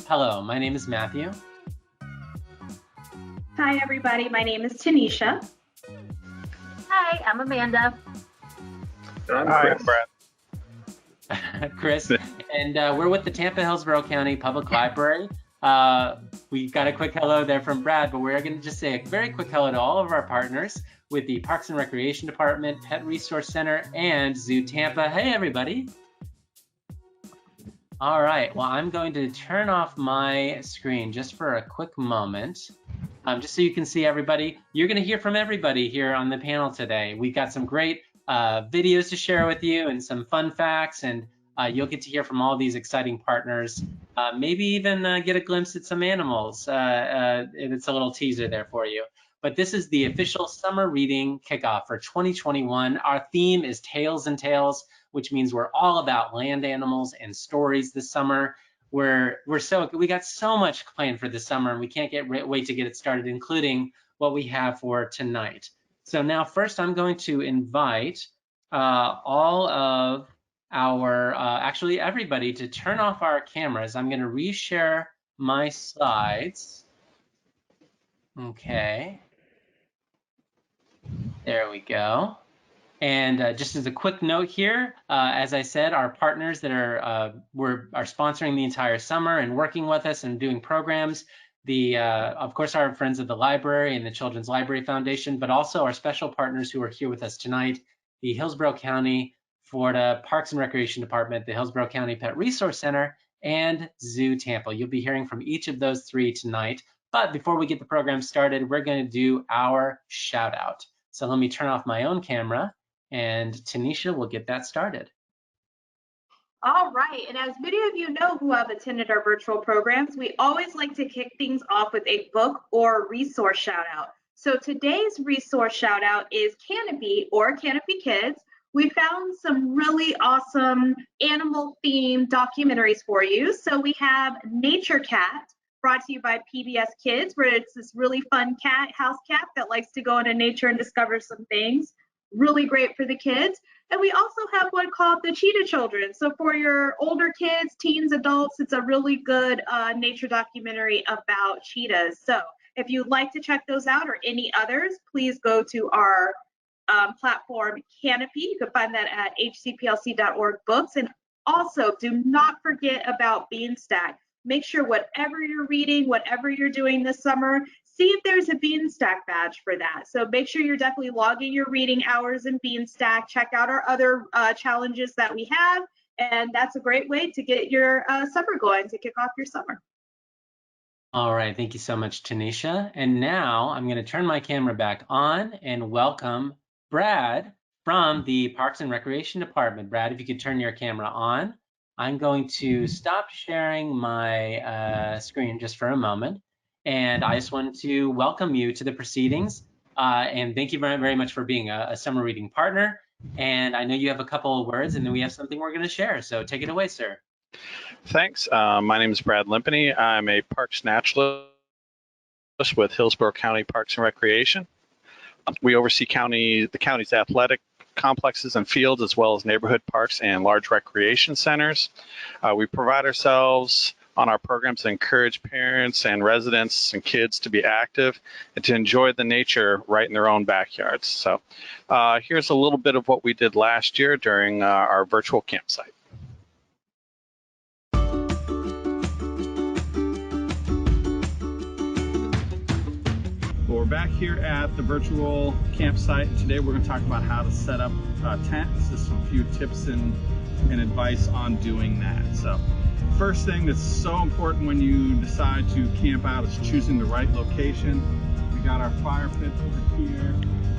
Hello, my name is Matthew. Hi, everybody. My name is Tanisha. Hi, I'm Amanda. Hi, I'm Brad. Chris, and we're with the Tampa Hillsborough County Public Library. We got a quick hello there from Brad, but we're going to just say a very quick hello to all of our partners with the Parks and Recreation Department, Pet Resource Center, and Zoo Tampa. Hey, everybody. All right, well, I'm going to turn off my screen just for a quick moment, just so you can see everybody. You're going to hear from everybody here on the panel today. We've got some great videos to share with you and some fun facts, and you'll get to hear from all these exciting partners. Maybe even get a glimpse at some animals. It's a little teaser there for you. But this is the official summer reading kickoff for 2021. Our theme is Tales and Tales, which means we're all about land animals and stories this summer. We got so much planned for this summer, and we can't wait to get it started, including what we have for tonight. So now first I'm going to invite all of our, actually everybody, to turn off our cameras. I'm going to reshare my slides. Okay. There we go. And just as a quick note here, as I said, our partners that are sponsoring the entire summer and working with us and doing programs, of course, our friends at the library and the Children's Library Foundation, but also our special partners who are here with us tonight, the Hillsborough County, Florida Parks and Recreation Department, the Hillsborough County Pet Resource Center, and Zoo Tampa. You'll be hearing from each of those three tonight. But before we get the program started, we're going to do our shout out. So let me turn off my own camera, and Tanisha will get that started. All right, and as many of you know who have attended our virtual programs, we always like to kick things off with a book or resource shout out. So today's resource shout out is Canopy or Canopy Kids. We found some really awesome animal themed documentaries for you. So we have Nature Cat, brought to you by PBS Kids, where it's this really fun house cat that likes to go into nature and discover some things. Really great for the kids. And we also have one called The Cheetah Children. So for your older kids, teens, adults, it's a really good nature documentary about cheetahs. So if you'd like to check those out or any others, please go to our platform Canopy. You can find that at hcplc.org books. And also do not forget about Beanstack. Make sure whatever you're reading, whatever you're doing this summer, see if there's a Beanstack badge for that. So make sure you're definitely logging your reading hours in Beanstack. Check out our other challenges that we have. And that's a great way to get your summer going, to kick off your summer. All right, thank you so much, Tanisha. And now I'm going to turn my camera back on and welcome Brad from the Parks and Recreation Department. Brad, if you could turn your camera on. I'm going to stop sharing my screen just for a moment. And I just wanted to welcome you to the proceedings. And thank you very, very much for being a summer reading partner. And I know you have a couple of words, and then we have something we're going to share. So take it away, sir. Thanks. My name is Brad Limpany. I'm a parks naturalist with Hillsborough County Parks and Recreation. We oversee the county's athletic complexes and fields, as well as neighborhood parks and large recreation centers. We pride ourselves on our programs to encourage parents and residents and kids to be active and to enjoy the nature right in their own backyards. So here's a little bit of what we did last year during our virtual campsite. Well, we're back here at the virtual campsite. Today we're going to talk about how to set up tents. Just a few tips and advice on doing that. So first thing that's so important when you decide to camp out is choosing the right location. We got our fire pit over here,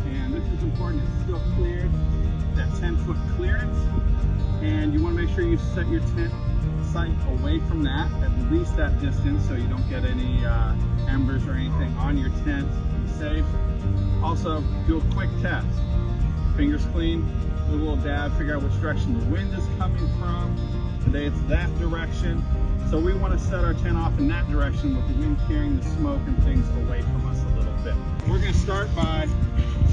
and this is important. It's still cleared, that 10-foot clearance, and you want to make sure you set your tent site away from that, at least that distance, so you don't get any embers or anything on your tent. Be safe. Also, do a quick test. Fingers clean, do a little dab, figure out which direction the wind is coming from. Today it's that direction. So we want to set our tent off in that direction with the wind carrying the smoke and things away from us a little bit. We're going to start by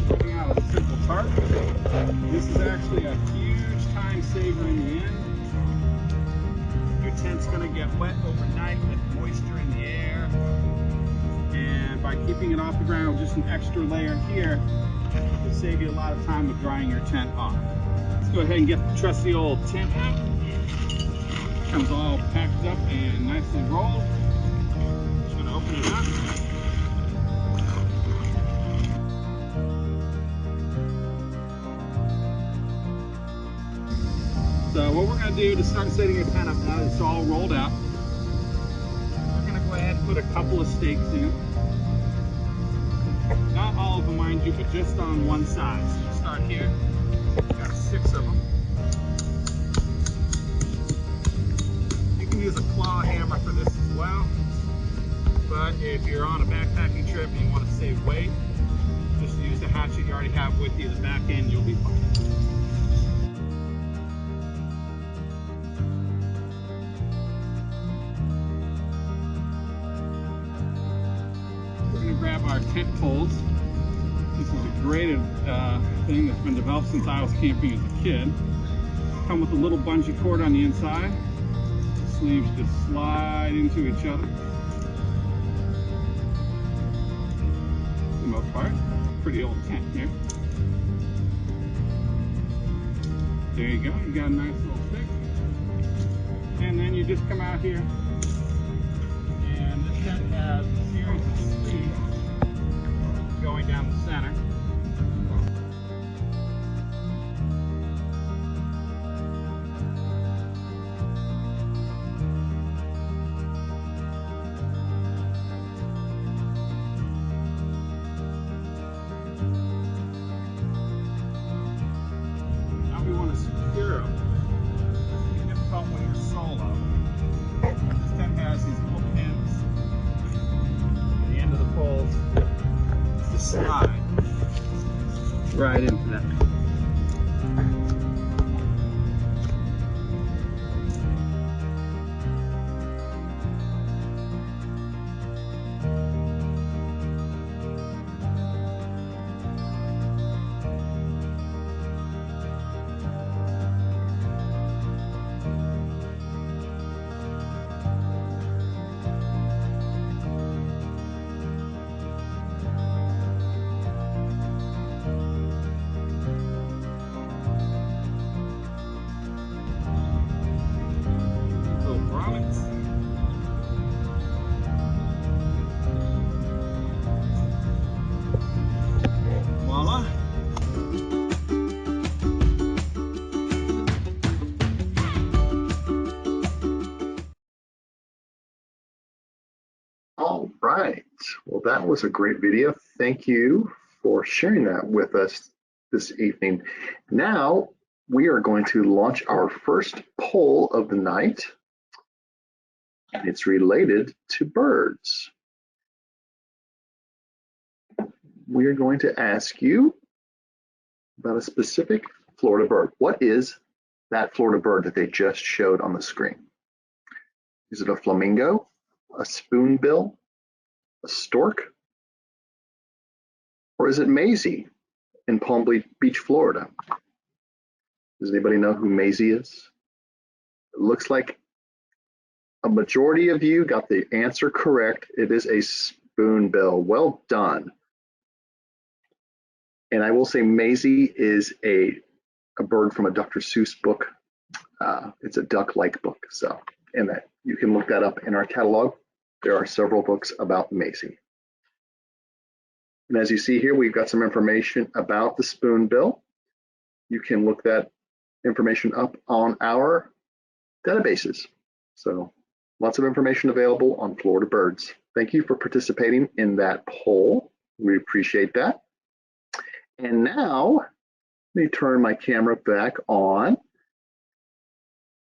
putting out a simple tarp. This is actually a huge time saver in the end. Your tent's gonna get wet overnight with moisture in the air. And by keeping it off the ground with just an extra layer here, it'll save you a lot of time with drying your tent off. Let's go ahead and get the trusty old tent out. Comes all packed up and nicely rolled. Just gonna open it up. So what we're gonna do to start setting your tent up now that it's all rolled out, we're gonna go ahead and put a couple of stakes in. Not all of them, mind you, but just on one side. So we'll start here. Got 6 of them. You can use a claw hammer for this as well. But if you're on a backpacking trip and you want to save weight, just use the hatchet you already have with you. The back end, you'll be fine. We're going to grab our tent poles. This is a great thing that's been developed since I was camping as a kid. Come with a little bungee cord on the inside. The sleeves just slide into each other. For the most part, pretty old tent here. There you go, you got a nice little stick. And then you just come out here, and this tent has a series of sleeves going down the center. Now we want to secure them. It's difficult when you're solo. This tent has these little pins at the end of the poles to slide right into that. Voila. All right. Well, that was a great video. Thank you for sharing that with us this evening. Now we are going to launch our first poll of the night. And it's related to birds. We are going to ask you about a specific Florida bird. What is that Florida bird that they just showed on the screen? Is it a flamingo, a spoonbill, a stork, or is it Maisie in Palm Beach, Florida? Does anybody know who Maisie is? It looks like a majority of you got the answer correct. It is a spoonbill. Well done. And I will say Maisie is a bird from a Dr. Seuss book. It's a duck-like book. So, and that you can look that up in our catalog. There are several books about Maisie. And as you see here, we've got some information about the spoonbill. You can look that information up on our databases. So lots of information available on Florida birds. Thank you for participating in that poll. We appreciate that. And now, let me turn my camera back on.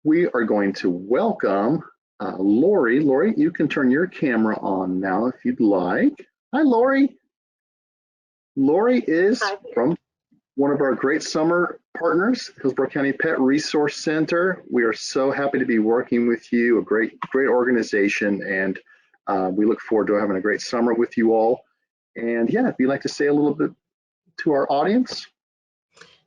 We are going to welcome Lori. Lori, you can turn your camera on now if you'd like. Hi, Lori. Lori is from one of our great summer partners, Hillsborough County Pet Resource Center. We are so happy to be working with you, a great organization, and we look forward to having a great summer with you all. And yeah, if you'd like to say a little bit to our audience.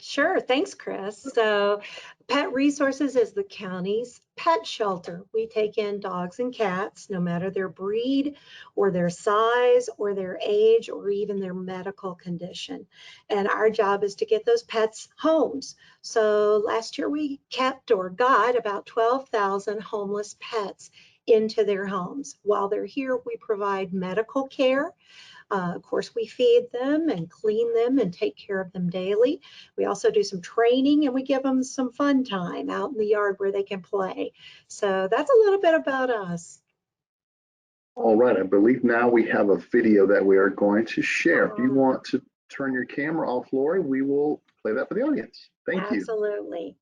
Sure, thanks, Chris. So Pet Resources is the county's pet shelter. We take in dogs and cats, no matter their breed or their size or their age or even their medical condition. And our job is to get those pets homes. So last year we kept or got about 12,000 homeless pets into their homes. While they're here, we provide medical care. Of course, we feed them and clean them and take care of them daily. We also do some training and we give them some fun time out in the yard where they can play. So that's a little bit about us. All right, I believe now we have a video that we are going to share. If you want to turn your camera off, Lori, we will play that for the audience. Thank you. Absolutely.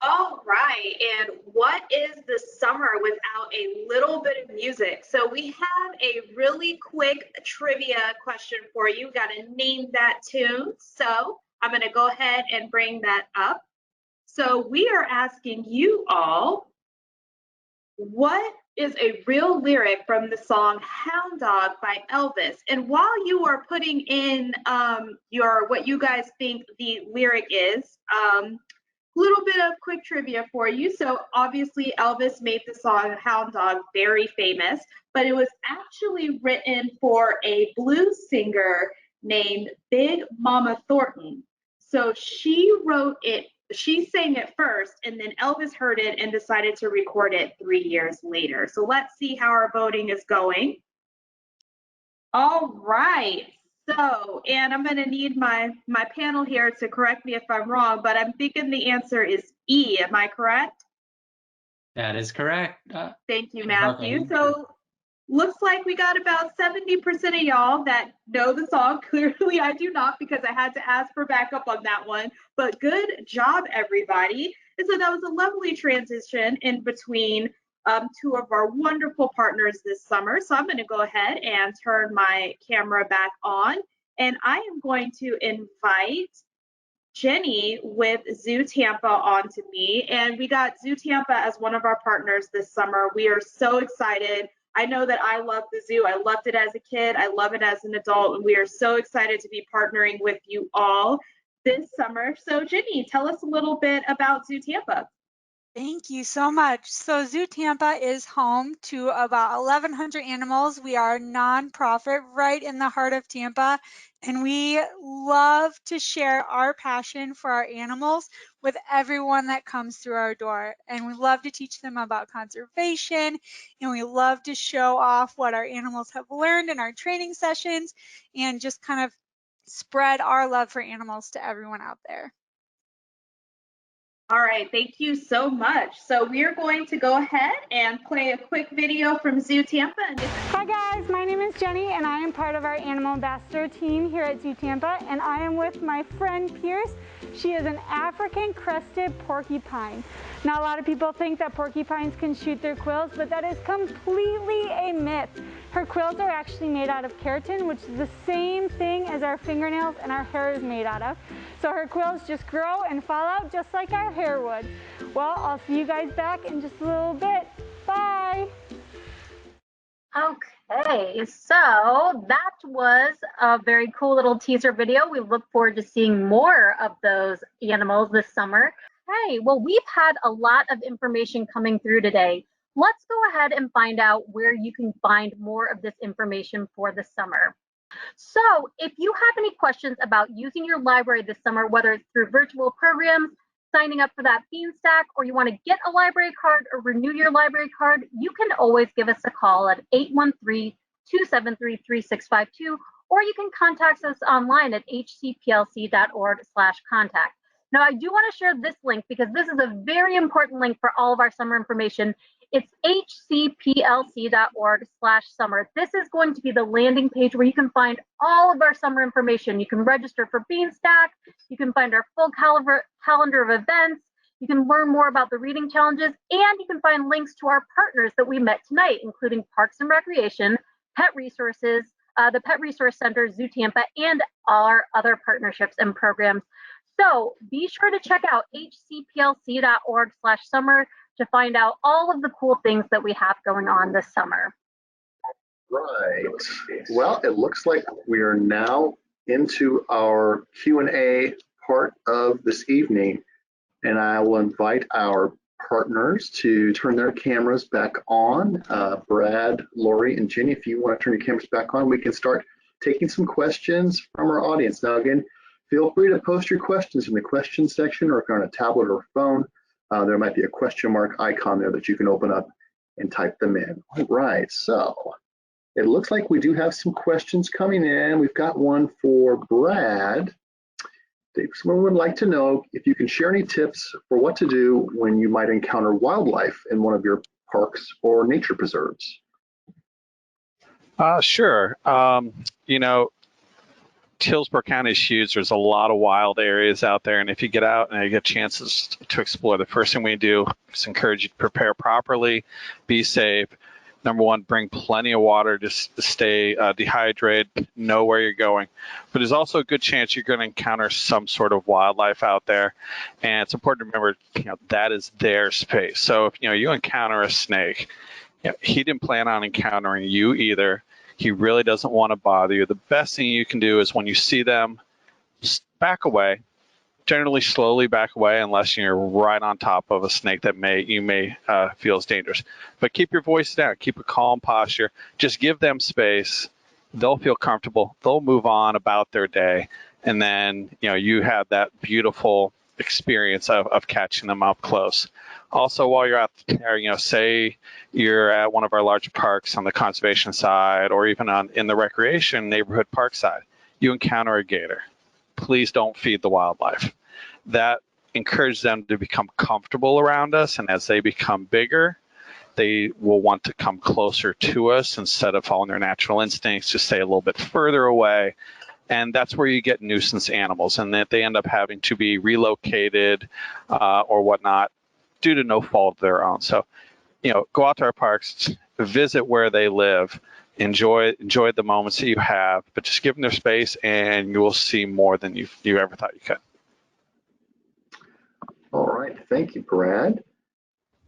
All right, and what is the summer without a little bit of music? So we have a really quick trivia question for you. Got to name that tune. So I'm going to go ahead and bring that up. So we are asking you all, what is a real lyric from the song Hound Dog by Elvis? And while you are putting in what you guys think the lyric is, little bit of quick trivia for you. So obviously Elvis made the song Hound Dog very famous, but it was actually written for a blues singer named Big Mama Thornton. So she wrote it, she sang it first, and then Elvis heard it and decided to record it 3 years later. So let's see how our voting is going. All right. So, and I'm going to need my panel here to correct me if I'm wrong, but I'm thinking the answer is E. Am I correct? That is correct. Thank you, Matthew. So looks like we got about 70% of y'all that know the song. Clearly, I do not, because I had to ask for backup on that one. But good job, everybody. And so that was a lovely transition in between two of our wonderful partners this summer. So I'm going to go ahead and turn my camera back on, and I am going to invite Jenny with Zoo Tampa onto me. And we got Zoo Tampa as one of our partners this summer. We are so excited. I know that I love the zoo. I loved it as a kid. I love it as an adult. And we are so excited to be partnering with you all this summer. So Jenny, tell us a little bit about Zoo Tampa. Thank you so much. So Zoo Tampa is home to about 1,100 animals. We are a nonprofit right in the heart of Tampa, and we love to share our passion for our animals with everyone that comes through our door. And we love to teach them about conservation, and we love to show off what our animals have learned in our training sessions and just kind of spread our love for animals to everyone out there. All right, thank you so much. So we are going to go ahead and play a quick video from Zoo Tampa. Hi guys, my name is Jenny and I am part of our Animal Ambassador team here at Zoo Tampa, and I am with my friend Pierce. She is an African crested porcupine. Now a lot of people think that porcupines can shoot their quills, but that is completely a myth. Her quills are actually made out of keratin, which is the same thing as our fingernails and our hair is made out of. So her quills just grow and fall out just like our hair would. Well, I'll see you guys back in just a little bit. Bye. Okay, so that was a very cool little teaser video. We look forward to seeing more of those animals this summer. Hey, well, we've had a lot of information coming through today. Let's go ahead and find out where you can find more of this information for the summer. So if you have any questions about using your library this summer, whether it's through virtual programs, signing up for that Beanstack, or you want to get a library card or renew your library card, you can always give us a call at 813-273-3652, or you can contact us online at hcplc.org/contact. Now, I do want to share this link because this is a very important link for all of our summer information. It's hcplc.org/summer. This is going to be the landing page where you can find all of our summer information. You can register for Beanstack, you can find our full calendar of events, you can learn more about the reading challenges, and you can find links to our partners that we met tonight, including Parks and Recreation, Pet Resources, the Pet Resource Center, Zoo Tampa, and our other partnerships and programs. So be sure to check out hcplc.org/summer to find out all of the cool things that we have going on this summer. Right. Well, it looks like we are now into our Q&A part of this evening, and I will invite our partners to turn their cameras back on. Brad, Lori, and Jenny, if you want to turn your cameras back on, we can start taking some questions from our audience. Now, again, feel free to post your questions in the question section, or if you're on a tablet or phone, there might be a question mark icon there that you can open up and type them in. All right, so it looks like we do have some questions coming in. We've got one for Brad. Someone would like to know if you can share any tips for what to do when you might encounter wildlife in one of your parks or nature preserves. Sure. You know, Hillsborough County is huge. There's a lot of wild areas out there, and if you get out and you get chances to explore, the first thing we do is encourage you to prepare properly, be safe. Number one, bring plenty of water to stay dehydrated, know where you're going. But there's also a good chance you're going to encounter some sort of wildlife out there, and it's important to remember, that is their space. So if you encounter a snake, he didn't plan on encountering you either. He really doesn't want to bother you. The best thing you can do is when you see them, just back away. Generally slowly back away unless you're right on top of a snake that you may feel is dangerous. But keep your voice down, keep a calm posture. Just give them space. They'll feel comfortable. They'll move on about their day. And then, you have that beautiful experience of catching them up close. Also, while you're out there, say you're at one of our larger parks on the conservation side, or even in the recreation neighborhood park side, you encounter a gator. Please don't feed the wildlife. That encourages them to become comfortable around us, and as they become bigger, they will want to come closer to us instead of following their natural instincts to stay a little bit further away. And that's where you get nuisance animals, and that they end up having to be relocated or whatnot due to no fault of their own. So, go out to our parks, visit where they live, enjoy the moments that you have, but just give them their space, and you will see more than you ever thought you could. All right, thank you, Brad.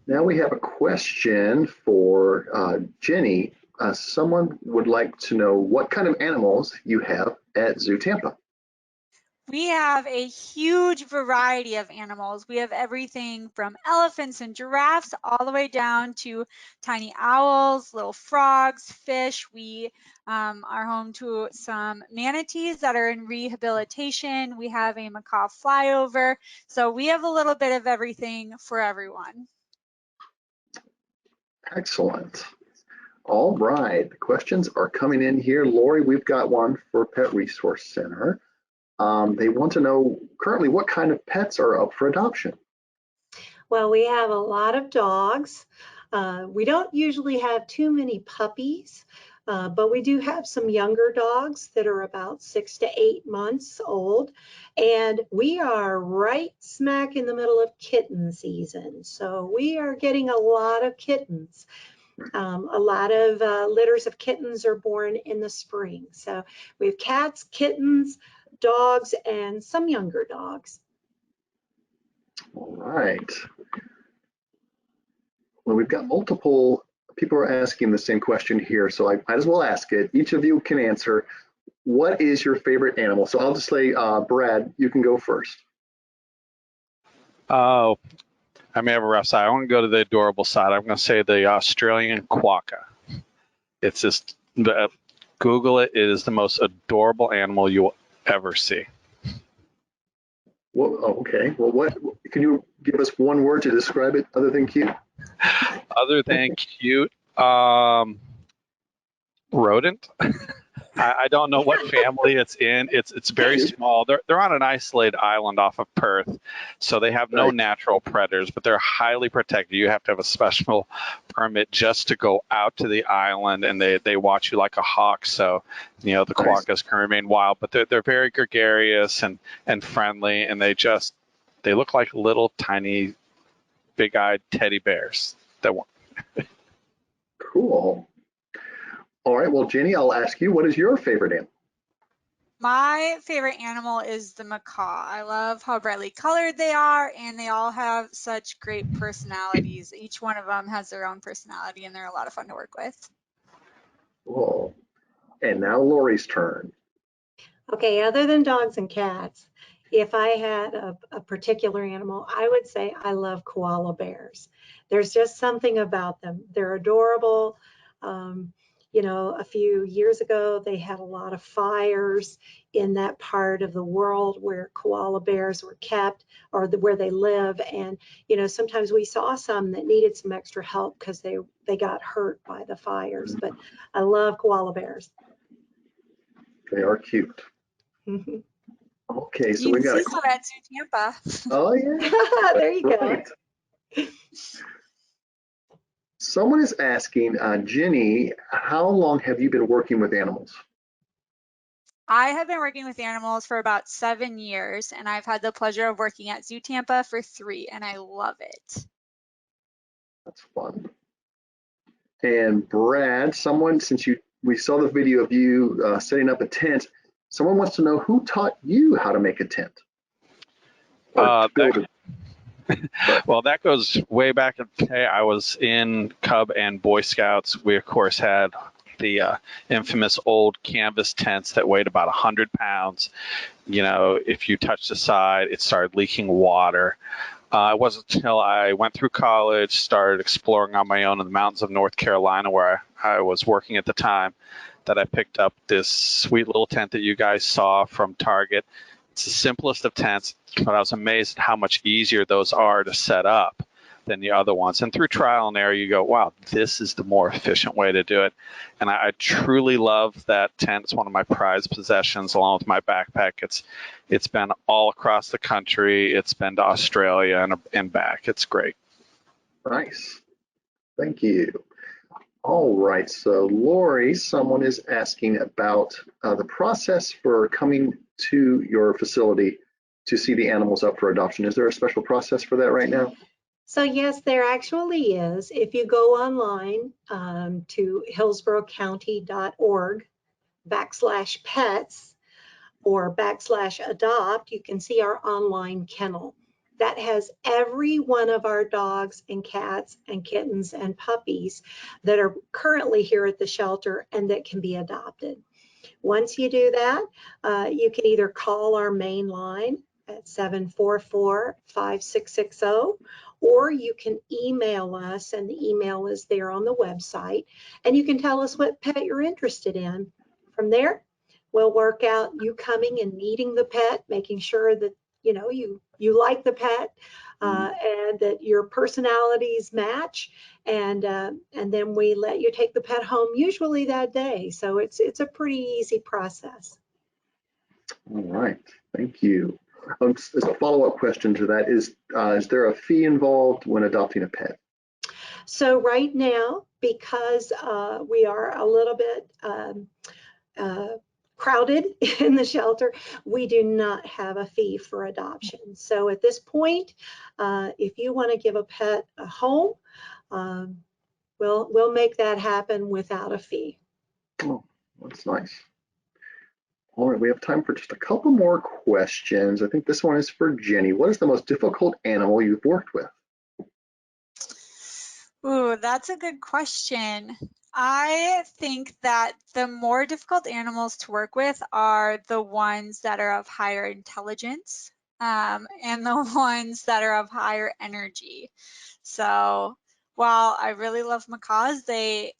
Now we have a question for Jenny. Someone would like to know what kind of animals you have at Zoo Tampa. We have a huge variety of animals. We have everything from elephants and giraffes all the way down to tiny owls, little frogs, fish. We are home to some manatees that are in rehabilitation. We have a macaw flyover. So we have a little bit of everything for everyone. Excellent. All right, the questions are coming in here. Lori, we've got one for Pet Resource Center. They want to know currently what kind of pets are up for adoption. Well, we have a lot of dogs. We don't usually have too many puppies, but we do have some younger dogs that are about 6 to 8 months old. And we are right smack in the middle of kitten season. So we are getting a lot of kittens. A lot of litters of kittens are born in the spring. So we have cats, kittens, dogs, and some younger dogs. All right. Well, we've got multiple people are asking the same question here, so I might as well ask it. Each of you can answer. What is your favorite animal? So I'll just say, Brad, you can go first. Oh, I may have a rough side. I want to go to the adorable side. I'm going to say the Australian quokka. It's just, Google it. It is the most adorable animal you will ever see. Well, okay. Well, what can you give us one word to describe it other than cute? Other than cute, rodent. I don't know what family it's in. It's very small. They're on an isolated island off of Perth, so they have no natural predators, but they're highly protected. You have to have a special permit just to go out to the island, and they watch you like a hawk. So, the quokkas can remain wild, but they're very gregarious and friendly, and they look like little tiny, big-eyed teddy bears. Cool. All right, well, Jenny, I'll ask you, what is your favorite animal? My favorite animal is the macaw. I love how brightly colored they are, and they all have such great personalities. Each one of them has their own personality, and they're a lot of fun to work with. Cool. And now Lori's turn. Okay, other than dogs and cats, if I had a particular animal, I would say I love koala bears. There's just something about them. They're adorable. A few years ago, they had a lot of fires in that part of the world where koala bears were kept or where they live. And, sometimes we saw some that needed some extra help because they got hurt by the fires. But I love koala bears. They are cute. Okay, so we got some at Zoo Tampa. Oh, yeah. There you go. Someone is asking, Jenny, how long have you been working with animals? I have been working with animals for about 7 years, and I've had the pleasure of working at Zoo Tampa for 3, and I love it. That's fun. And Brad, since we saw the video of you setting up a tent, someone wants to know who taught you how to make a tent? Well, that goes way back in the day. I was in Cub and Boy Scouts. We, of course, had the infamous old canvas tents that weighed about 100 pounds. If you touched the side, it started leaking water. It wasn't until I went through college, started exploring on my own in the mountains of North Carolina, where I was working at the time, that I picked up this sweet little tent that you guys saw from Target. It's the simplest of tents, but I was amazed at how much easier those are to set up than the other ones. And through trial and error, you go, wow, this is the more efficient way to do it. And I truly love that tent. It's one of my prized possessions along with my backpack. It's been all across the country. It's been to Australia and back. It's great. Nice. Thank you. All right. So Lori, someone is asking about the process for coming to your facility to see the animals up for adoption. Is there a special process for that right now? So yes, there actually is. If you go online to hillsborocounty.org/pets or /adopt, you can see our online kennel. That has every one of our dogs and cats and kittens and puppies that are currently here at the shelter and that can be adopted. Once you do that, you can either call our main line at 744-5660, or you can email us, and the email is there on the website, and you can tell us what pet you're interested in. From there, we'll work out you coming and meeting the pet, making sure that you like the pet and that your personalities match, and then we let you take the pet home usually that day. So it's a pretty easy process. All right, thank you. as a follow-up question to that, is there a fee involved when adopting a pet? So right now, because we are a little bit crowded in the shelter, we do not have a fee for adoption. So at this point, if you want to give a pet a home, we'll make that happen without a fee. Oh, that's nice. All right, we have time for just a couple more questions. I think this one is for Jenny. What is the most difficult animal you've worked with? Ooh, that's a good question. I think that the more difficult animals to work with are the ones that are of higher intelligence, and the ones that are of higher energy. So while I really love macaws, they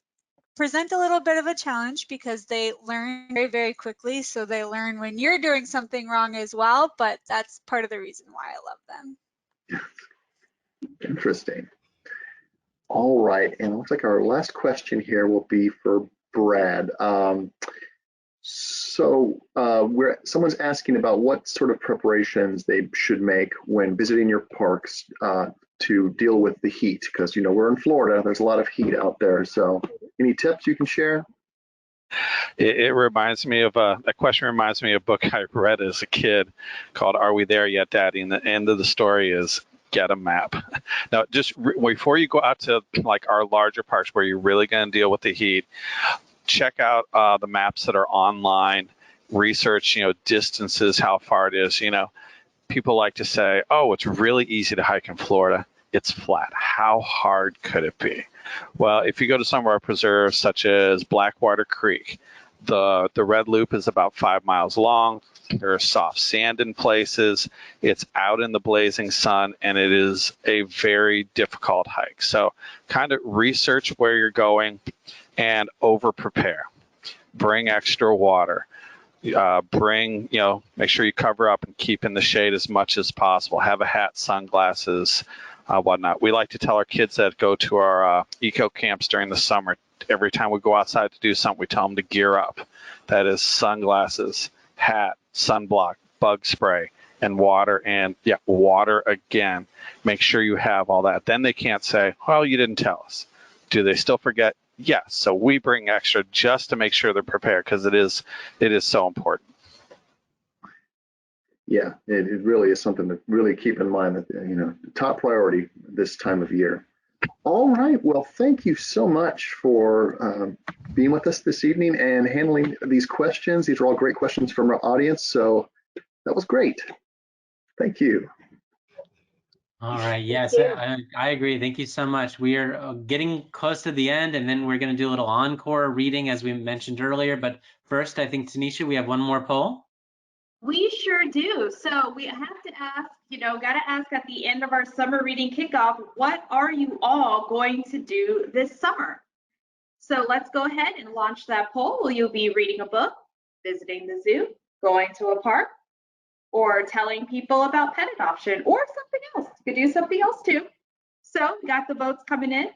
present a little bit of a challenge because they learn very, very quickly. So they learn when you're doing something wrong as well, but that's part of the reason why I love them. Interesting. All right, and it looks like our last question here will be for Brad. Someone's asking about what sort of preparations they should make when visiting your parks to deal with the heat, because we're in Florida, there's a lot of heat out there. So any tips you can share? It reminds me of that question reminds me of a book I read as a kid called Are We There Yet, Daddy? And the end of the story is get a map. Now, just before you go out to like our larger parks where you're really going to deal with the heat, check out the maps that are online, research, distances, how far it is. People like to say, oh, it's really easy to hike in Florida. It's flat. How hard could it be? Well, if you go to some of our preserves, such as Blackwater Creek, the red loop is about 5 miles long. There's soft sand in places. It's out in the blazing sun, and it is a very difficult hike. So kind of research where you're going and over prepare. Bring extra water. Make sure you cover up and keep in the shade as much as possible. Have a hat, sunglasses, whatnot. We like to tell our kids that go to our eco camps during the summer, every time we go outside to do something, we tell them to gear up. That is sunglasses, hat, sunblock, bug spray, and water. And water again. Make sure you have all that. Then they can't say, well, you didn't tell us. Do they still forget? Yes. So we bring extra just to make sure they're prepared, because it is so important. Yeah, it really is something to really keep in mind, that top priority this time of year. All right, well, thank you so much for being with us this evening and handling these questions. These are all great questions from our audience, so that was great. Thank you. All right, yes, I agree. Thank you so much. We are getting close to the end, and then we're going to do a little encore reading as we mentioned earlier. But first, I think, Tanisha, we have one more poll. We sure do. So we have to ask, got to ask at the end of our summer reading kickoff, what are you all going to do this summer? So let's go ahead and launch that poll. Will you be reading a book, visiting the zoo, going to a park, or telling people about pet adoption, or something else? You could do something else too. So we got the votes coming in.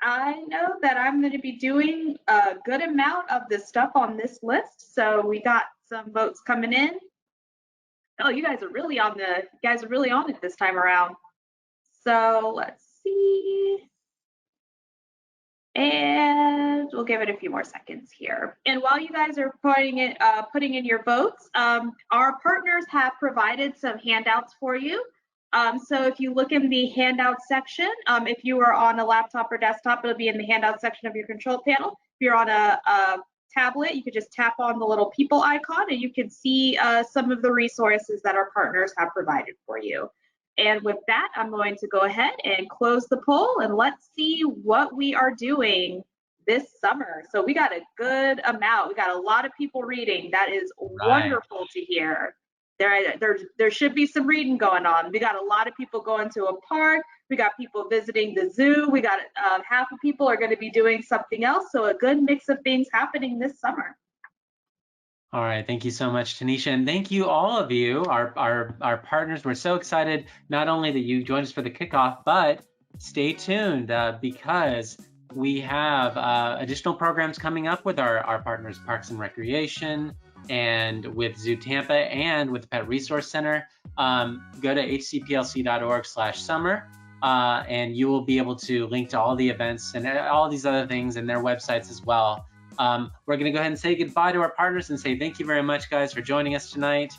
I know that I'm going to be doing a good amount of the stuff on this list. So we got some votes coming in. Oh, you guys are really on it this time around. So let's see. And we'll give it a few more seconds here. And while you guys are putting in your votes, our partners have provided some handouts for you. So if you look in the handout section, if you are on a laptop or desktop, it'll be in the handout section of your control panel. If you're on a tablet, you could just tap on the little people icon and you can see some of the resources that our partners have provided for you. And with that, I'm going to go ahead and close the poll, and let's see what we are doing this summer. So we got a good amount. We got a lot of people reading. That is wonderful to hear. There should be some reading going on. We got a lot of people going to a park. We got people visiting the zoo. We got half of people are going to be doing something else. So a good mix of things happening this summer. All right, thank you so much, Tanisha, and thank you all of you, our partners. We're so excited not only that you joined us for the kickoff, but stay tuned because we have additional programs coming up with our partners, Parks and Recreation, and with Zoo Tampa, and with the Pet Resource Center. go to hcplc.org/summer, and you will be able to link to all the events and all these other things and their websites as well. We're going to go ahead and say goodbye to our partners and say thank you very much, guys, for joining us tonight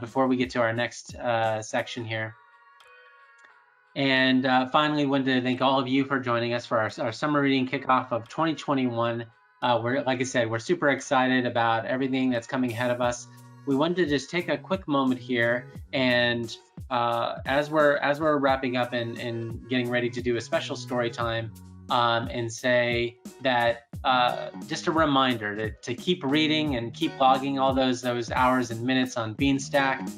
before we get to our next section here. And finally, wanted to thank all of you for joining us for our summer reading kickoff of 2021. Like I said, we're super excited about everything that's coming ahead of us. We wanted to just take a quick moment here, and as we're wrapping up and getting ready to do a special story time, and say that just a reminder to keep reading and keep logging all those hours and minutes on Beanstack.